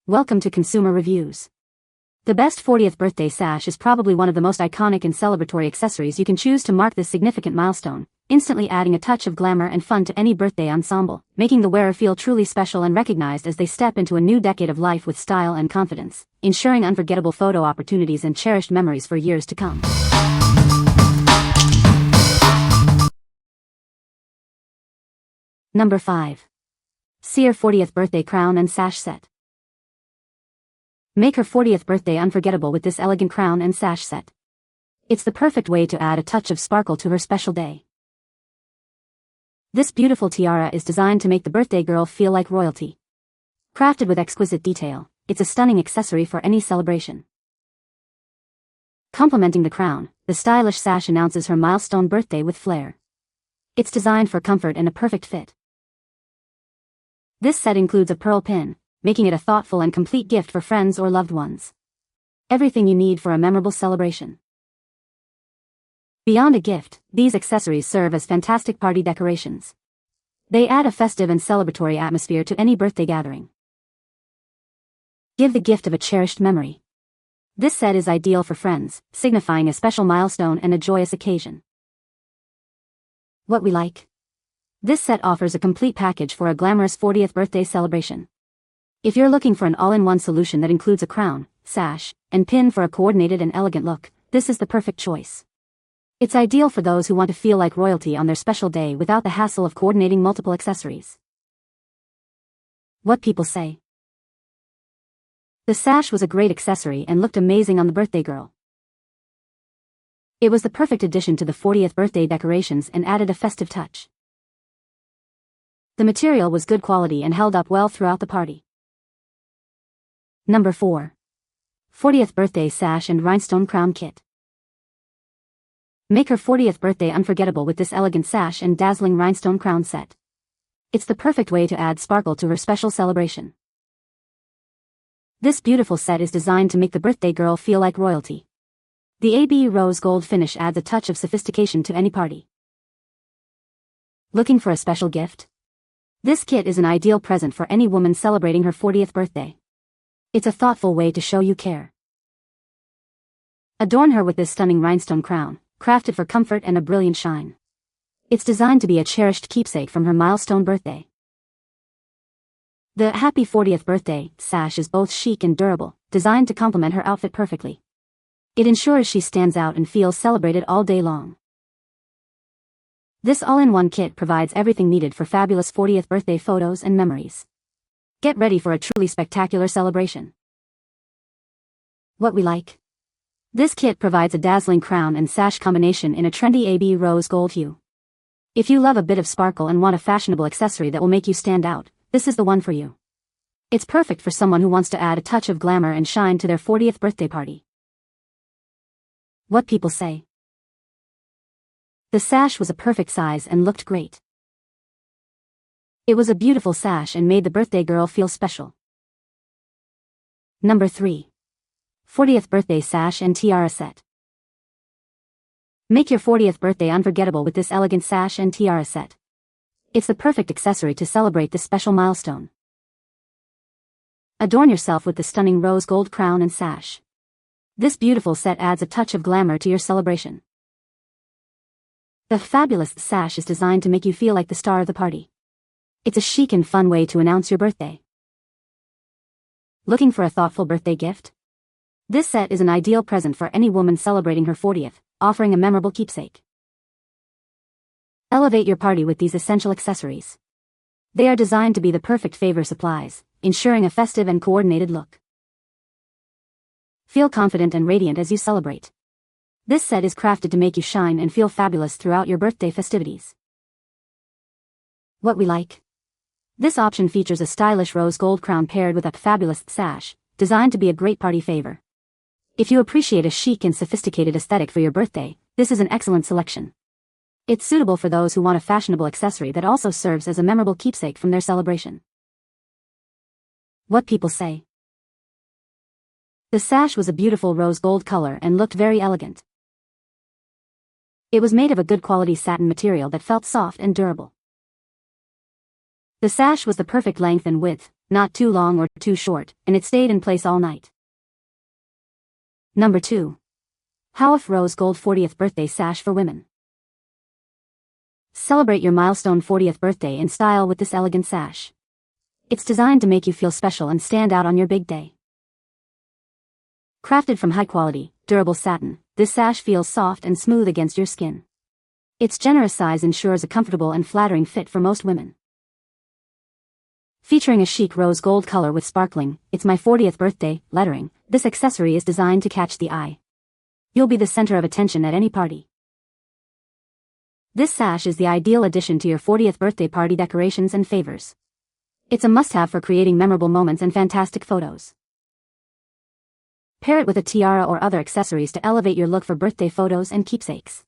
Welcome to Consumer Reviews. The best 40th birthday sash is probably one of the most iconic and celebratory accessories you can choose to mark this significant milestone, instantly adding a touch of glamour and fun to any birthday ensemble, making the wearer feel truly special and recognized as they step into a new decade of life with style and confidence, ensuring unforgettable photo opportunities and cherished memories for years to come. Number 5. CIEHER 40th Birthday Crown and Sash Set. Make her 40th birthday unforgettable with this elegant crown and sash set. It's the perfect way to add a touch of sparkle to her special day. This beautiful tiara is designed to make the birthday girl feel like royalty. Crafted with exquisite detail, it's a stunning accessory for any celebration. Complementing the crown, the stylish sash announces her milestone birthday with flair. It's designed for comfort and a perfect fit. This set includes a pearl pin, making it a thoughtful and complete gift for friends or loved ones. Everything you need for a memorable celebration. Beyond a gift, these accessories serve as fantastic party decorations. They add a festive and celebratory atmosphere to any birthday gathering. Give the gift of a cherished memory. This set is ideal for friends, signifying a special milestone and a joyous occasion. What we like. This set offers a complete package for a glamorous 40th birthday celebration. If you're looking for an all-in-one solution that includes a crown, sash, and pin for a coordinated and elegant look, this is the perfect choice. It's ideal for those who want to feel like royalty on their special day without the hassle of coordinating multiple accessories. What people say. The sash was a great accessory and looked amazing on the birthday girl. It was the perfect addition to the 40th birthday decorations and added a festive touch. The material was good quality and held up well throughout the party. Number 4. 40th Birthday Sash and Rhinestone Crown Kit. Make her 40th birthday unforgettable with this elegant sash and dazzling rhinestone crown set. It's the perfect way to add sparkle to her special celebration. This beautiful set is designed to make the birthday girl feel like royalty. The AB rose gold finish adds a touch of sophistication to any party. Looking for a special gift? This kit is an ideal present for any woman celebrating her 40th birthday. It's a thoughtful way to show you care. Adorn her with this stunning rhinestone crown, crafted for comfort and a brilliant shine. It's designed to be a cherished keepsake from her milestone birthday. The Happy 40th Birthday sash is both chic and durable, designed to complement her outfit perfectly. It ensures she stands out and feels celebrated all day long. This all-in-one kit provides everything needed for fabulous 40th birthday photos and memories. Get ready for a truly spectacular celebration. What we like. This kit provides a dazzling crown and sash combination in a trendy AB rose gold hue. If you love a bit of sparkle and want a fashionable accessory that will make you stand out, this is the one for you. It's perfect for someone who wants to add a touch of glamour and shine to their 40th birthday party. What people say. The sash was a perfect size and looked great. It was a beautiful sash and made the birthday girl feel special. Number 3. 40th Birthday Sash and Tiara Set. Make your 40th birthday unforgettable with this elegant sash and tiara set. It's the perfect accessory to celebrate this special milestone. Adorn yourself with the stunning rose gold crown and sash. This beautiful set adds a touch of glamour to your celebration. The fabulous sash is designed to make you feel like the star of the party. It's a chic and fun way to announce your birthday. Looking for a thoughtful birthday gift? This set is an ideal present for any woman celebrating her 40th, offering a memorable keepsake. Elevate your party with these essential accessories. They are designed to be the perfect favor supplies, ensuring a festive and coordinated look. Feel confident and radiant as you celebrate. This set is crafted to make you shine and feel fabulous throughout your birthday festivities. What we like. This option features a stylish rose gold crown paired with a fabulous sash, designed to be a great party favor. If you appreciate a chic and sophisticated aesthetic for your birthday, this is an excellent selection. It's suitable for those who want a fashionable accessory that also serves as a memorable keepsake from their celebration. What people say. The sash was a beautiful rose gold color and looked very elegant. It was made of a good quality satin material that felt soft and durable. The sash was the perfect length and width, not too long or too short, and it stayed in place all night. Number 2. HOWAF Rose Gold 40th Birthday Sash for Women. Celebrate your milestone 40th birthday in style with this elegant sash. It's designed to make you feel special and stand out on your big day. Crafted from high-quality, durable satin, this sash feels soft and smooth against your skin. Its generous size ensures a comfortable and flattering fit for most women. Featuring a chic rose gold color with sparkling, "It's my 40th birthday" lettering, this accessory is designed to catch the eye. You'll be the center of attention at any party. This sash is the ideal addition to your 40th birthday party decorations and favors. It's a must-have for creating memorable moments and fantastic photos. Pair it with a tiara or other accessories to elevate your look for birthday photos and keepsakes.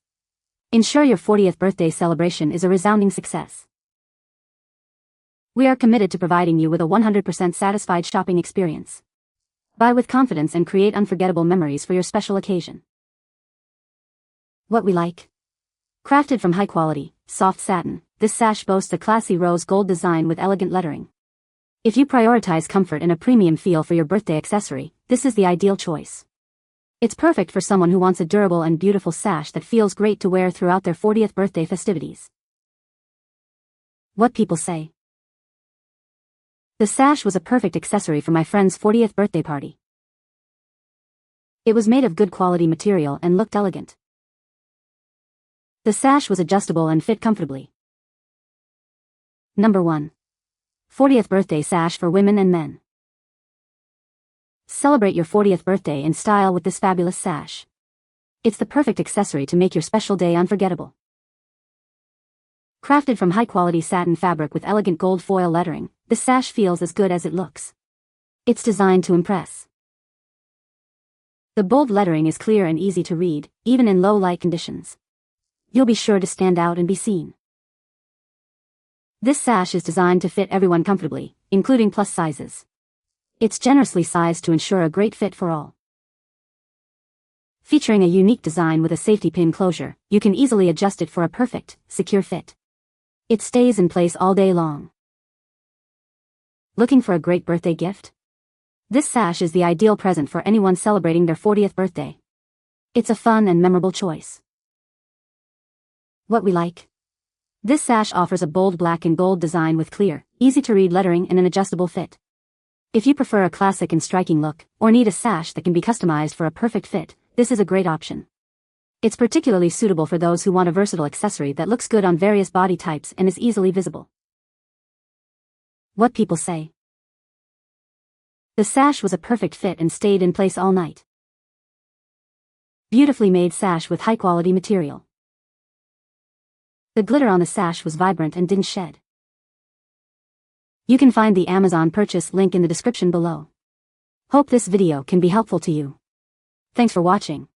Ensure your 40th birthday celebration is a resounding success. We are committed to providing you with a 100% satisfied shopping experience. Buy with confidence and create unforgettable memories for your special occasion. What we like. Crafted from high-quality, soft satin, this sash boasts a classy rose gold design with elegant lettering. If you prioritize comfort and a premium feel for your birthday accessory, this is the ideal choice. It's perfect for someone who wants a durable and beautiful sash that feels great to wear throughout their 40th birthday festivities. What people say. The sash was a perfect accessory for my friend's 40th birthday party. It was made of good quality material and looked elegant. The sash was adjustable and fit comfortably. Number 1. 40th Birthday Sash for Women and Men. Celebrate your 40th birthday in style with this fabulous sash. It's the perfect accessory to make your special day unforgettable. Crafted from high-quality satin fabric with elegant gold foil lettering, this sash feels as good as it looks. It's designed to impress. The bold lettering is clear and easy to read, even in low light conditions. You'll be sure to stand out and be seen. This sash is designed to fit everyone comfortably, including plus sizes. It's generously sized to ensure a great fit for all. Featuring a unique design with a safety pin closure, you can easily adjust it for a perfect, secure fit. It stays in place all day long. Looking for a great birthday gift? This sash is the ideal present for anyone celebrating their 40th birthday. It's a fun and memorable choice. What we like. This sash offers a bold black and gold design with clear, easy-to-read lettering and an adjustable fit. If you prefer a classic and striking look, or need a sash that can be customized for a perfect fit, this is a great option. It's particularly suitable for those who want a versatile accessory that looks good on various body types and is easily visible. What people say. The sash was a perfect fit and stayed in place all night. Beautifully made sash with high-quality material. The glitter on the sash was vibrant and didn't shed. You can find the Amazon purchase link in the description below. Hope this video can be helpful to you. Thanks for watching.